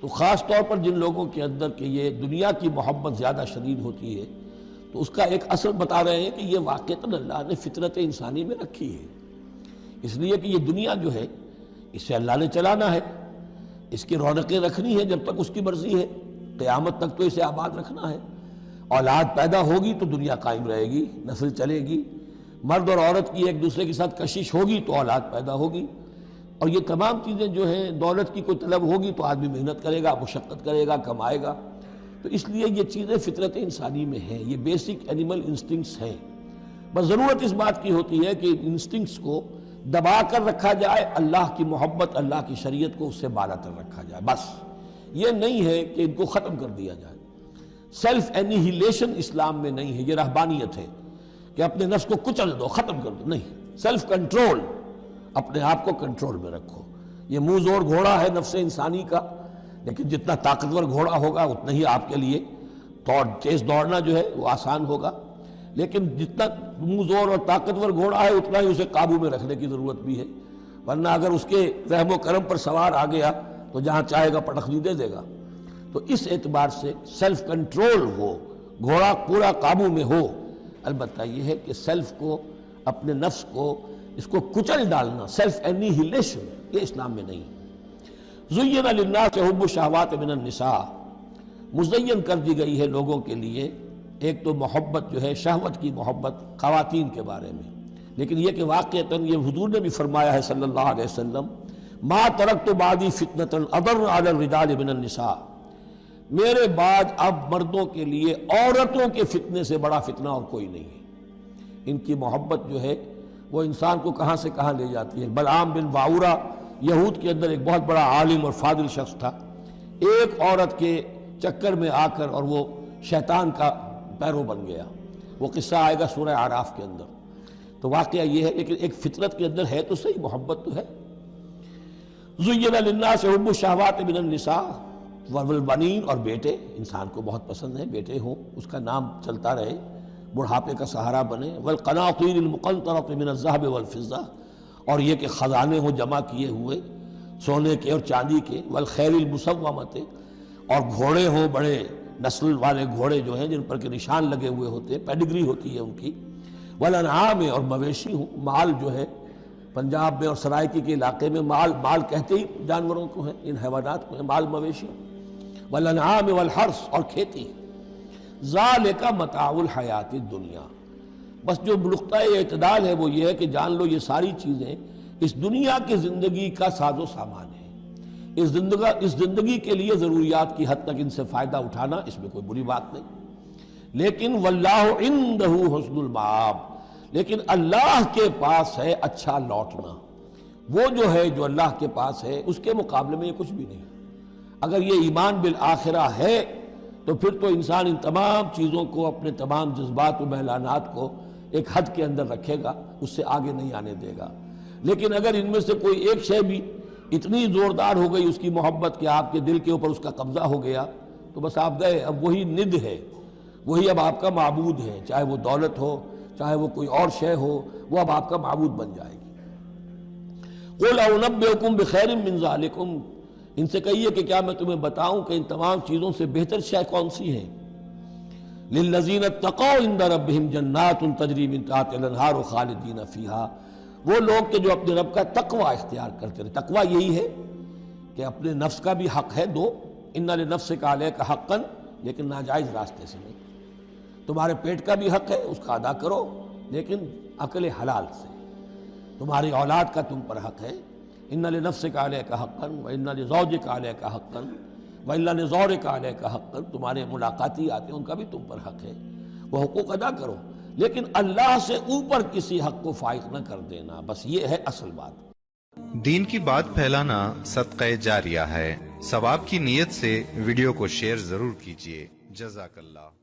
تو خاص طور پر جن لوگوں کے اندر کہ یہ دنیا کی محبت زیادہ شدید ہوتی ہے، تو اس کا ایک اثر بتا رہے ہیں کہ یہ واقعتاً اللہ نے فطرت انسانی میں رکھی ہے، اس لیے کہ یہ دنیا جو ہے اسے اللہ نے چلانا ہے، اس کی رونقیں رکھنی ہے جب تک اس کی مرضی ہے، قیامت تک تو اسے آباد رکھنا ہے۔ اولاد پیدا ہوگی تو دنیا قائم رہے گی، نسل چلے گی، مرد اور عورت کی ایک دوسرے کے ساتھ کشش ہوگی تو اولاد پیدا ہوگی، اور یہ تمام چیزیں جو ہیں، دولت کی کوئی طلب ہوگی تو آدمی محنت کرے گا، مشقت کرے گا، کمائے گا۔ تو اس لیے یہ چیزیں فطرت انسانی میں ہیں، یہ بیسک اینیمل انسٹنکٹس ہیں، بس ضرورت اس بات کی ہوتی ہے کہ انسٹنکٹس کو دبا کر رکھا جائے، اللہ کی محبت، اللہ کی شریعت کو اس سے بالا تر رکھا جائے، بس یہ نہیں ہے کہ ان کو ختم کر دیا جائے۔ سیلف اینیہیلیشن اسلام میں نہیں ہے، یہ رہبانیت ہے کہ اپنے نفس کو کچل دو، ختم کر دو، نہیں، سیلف کنٹرول، اپنے آپ کو کنٹرول میں رکھو۔ یہ منہ زور گھوڑا ہے نفس انسانی کا، لیکن جتنا طاقتور گھوڑا ہوگا اتنا ہی آپ کے لیے تیز دوڑنا جو ہے وہ آسان ہوگا، لیکن جتنا منہ زور اور طاقتور گھوڑا ہے اتنا ہی اسے قابو میں رکھنے کی ضرورت بھی ہے، ورنہ اگر اس کے رحم و کرم پر سوار آ گیا تو جہاں چاہے گا پٹخنی دے دے گا۔ تو اس اعتبار سے سیلف کنٹرول ہو، گھوڑا پورا قابو میں ہو۔ البتہ یہ ہے کہ سیلف کو، اپنے نفس کو، اس کو کچل ڈالنا، سیلف اینیہیلیشن، یہ اسلام میں نہیں۔ زُیِّنَ لِلنَّاسِ حُبُّ الشَّهَوَاتِ مِنَ النِّسَاءِ، مزین کر دی گئی ہے لوگوں کے لیے ایک تو محبت جو ہے، شہوت کی محبت خواتین کے بارے میں، لیکن یہ کہ واقعتاً یہ حضور نے بھی فرمایا ہے صلی اللہ علیہ وسلم، ما ترکت بعدی فتنة اضر علی الرجال من النساء، میرے بعد اب مردوں کے لیے عورتوں کے فتنے سے بڑا فتنہ اور کوئی نہیں ہے۔ ان کی محبت جو ہے وہ انسان کو کہاں سے کہاں لے جاتی ہے۔ بلعام بن باورا یہود کے اندر ایک بہت بڑا عالم اور فاضل شخص تھا، ایک عورت کے چکر میں آ کر اور وہ شیطان کا پیرو بن گیا، وہ قصہ آئے گا سورہ اعراف کے اندر۔ تو واقعہ یہ ہے، لیکن ایک فطرت کے اندر ہے تو صحیح، محبت تو ہے۔ زُیِّنَ لِلنَّاسِ حُبُّ الشَّهَوَاتِ مِنَ النِّسَاءِ والبنین، اور بیٹے انسان کو بہت پسند ہے، بیٹے ہوں، اس کا نام چلتا رہے، بڑھاپے کا سہارا بنے۔ والقناطیر المقنطرۃ من الذهب والفضہ، اور یہ کہ خزانے ہوں جمع کیے ہوئے سونے کے اور چاندی کے۔ والخیل المسومۃ، اور گھوڑے ہوں، بڑے نسل والے گھوڑے جو ہیں جن پر کے نشان لگے ہوئے ہوتے ہیں، پیڈگری ہوتی ہے ان کی۔ والانعام، اور مویشی ہوں، مال جو ہے پنجاب میں اور سرائکی کے علاقے میں مال کہتے ہی جانوروں کو ہیں، ان حیوانات کو ہیں، مال مویشی۔ والانعام والحرث، اور کھیتی۔ ذالک متاع الحیات الدنیا، بس جو نقطۂ اعتدال ہے وہ یہ ہے کہ جان لو یہ ساری چیزیں اس دنیا کی زندگی کا ساز و سامان ہے، اس زندگی کے لیے ضروریات کی حد تک ان سے فائدہ اٹھانا، اس میں کوئی بری بات نہیں، لیکن واللہ عندہ حسن المآب، لیکن اللہ کے پاس ہے اچھا لوٹنا۔ وہ جو ہے جو اللہ کے پاس ہے اس کے مقابلے میں یہ کچھ بھی نہیں۔ اگر یہ ایمان بالآخرہ ہے تو پھر تو انسان ان تمام چیزوں کو، اپنے تمام جذبات و میلانات کو ایک حد کے اندر رکھے گا، اس سے آگے نہیں آنے دے گا۔ لیکن اگر ان میں سے کوئی ایک شے بھی اتنی زوردار ہو گئی اس کی محبت کہ آپ کے دل کے اوپر اس کا قبضہ ہو گیا تو بس آپ گئے، اب وہی ند ہے، وہی اب آپ کا معبود ہے، چاہے وہ دولت ہو، چاہے وہ کوئی اور شے ہو، وہ اب آپ کا معبود بن جائے گی۔ قُلْ أُنَبِّئُكُمْ بِخَيْرٍ مِّن ذَلِكُمْ، ان سے کہیے کہ کیا میں تمہیں بتاؤں کہ ان تمام چیزوں سے بہتر شے کون سی ہیں؟ لِلَّذِينَ اتَّقَوْا عِندَ رَبِّهِمْ جَنَّاتٌ تَجْرِي مِن تَحْتِهَا الْأَنْهَارُ خَالِدِينَ فِيهَا، وہ لوگ کہ جو اپنے رب کا تقوی اختیار کرتے رہے۔ تقوی یہی ہے کہ اپنے نفس کا بھی حق ہے دو، اِنَّ لِنَفْسِكَ عَلَيْكَ حَقًّا، لیکن ناجائز راستے سے نہیں۔ تمہارے پیٹ کا بھی حق ہے، اس کا ادا کرو، لیکن عقل حلال سے۔ تمہاری اولاد کا تم پر حق ہے، اِنَّ لِنَفْسِكَ عَلَيْكَ حَقًّا وَإِنَّ لِزَوْجِكَ عَلَيْكَ حَقًّا وَإِنَّ لِزَوْرِكَ عَلَيْكَ حَقًّا، تمہارے ملاقاتی آتے ہیں ان کا بھی تم پر حق ہے، وہ حقوق ادا کرو، لیکن اللہ سے اوپر کسی حق کو فائق نہ کر دینا، بس یہ ہے اصل بات۔ دین کی بات پھیلانا صدقہ جاریہ ہے، ثواب کی نیت سے ویڈیو کو شیئر ضرور کیجیے۔ جزاک اللہ۔